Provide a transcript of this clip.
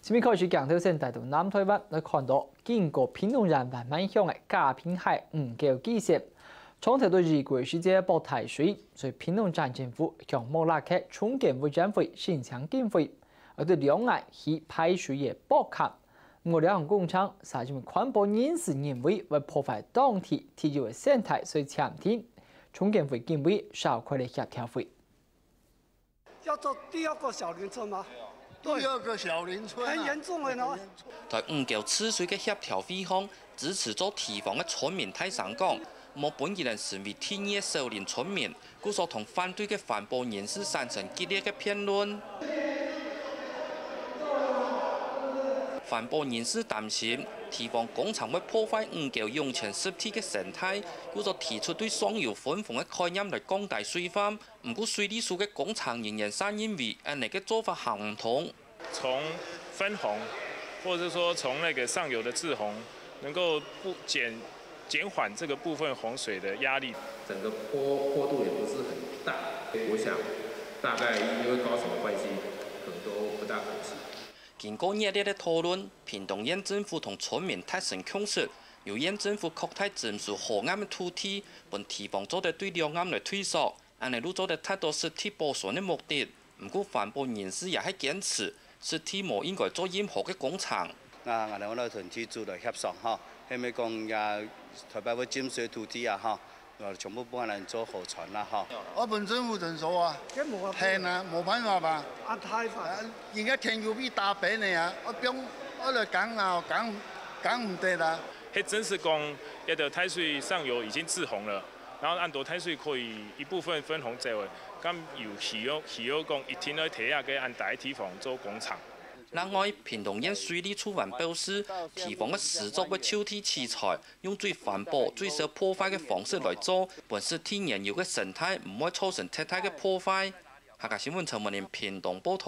前面开始鏡頭先提到南台灣，你看到經過屏東人慢慢向嘅嘉平海5號機場，從頭到日過時節報台水，所以屏東縣政府向莫拉克重建委員會申請經費，而對兩岸去排水嘅補給。我兩岸工廠甚至環保人士認為會破壞當地地質嘅生態，所以前天重建會建議召開了協調會。要做第二個小林村嗎？第二個小林村很嚴重嘅呢。在5號次水嘅協調會上，支持做堤防嘅村民太上講，冇本地人成為天野少年村民，故所同反對嘅環保人士產生激烈嘅辯論。環保人士擔心堤防工程會破壞5號用泉濕地嘅生態，故所提出對雙油分洪嘅概念來降低水患。唔過水利署嘅工程人員山認為，呢個做法行唔通。從分洪，或者說從那個上游的滯洪，能夠減緩這個部分洪水的壓力。整個坡度也不是很大，我想大概因為高層的關係，可能都不大可行。經過熱烈的討論，屏東縣政府同村民達成共識，由縣政府擴大整數河岸的土地，本堤防做得對兩岸來推縮，安尼路做得太多實體保存的目的。唔過環保人士也係堅持，實體冇應該做任何嘅工程。我哋同地主來協商嚇，係咪講呀台北會佔水土地啊嚇？全部幫人做河船啦嚇。我本政府人數啊，聽啊，冇辦法吧？按太快，而家天要比打俾你啊，我嚟講啊，講唔得啦。係真是講，一條太水上游已經滯洪了，然後按到太水可以一部分分洪作為，咁需要講一天去睇下嘅按大堤防做工程。另外，屏東縣水利處還表示，堤防嘅施作嘅抽屜器材用最環保、最少破壞嘅方式來做，本是天然有嘅生態，唔會造成太大嘅破壞。客家新聞陳文廉屏東報道。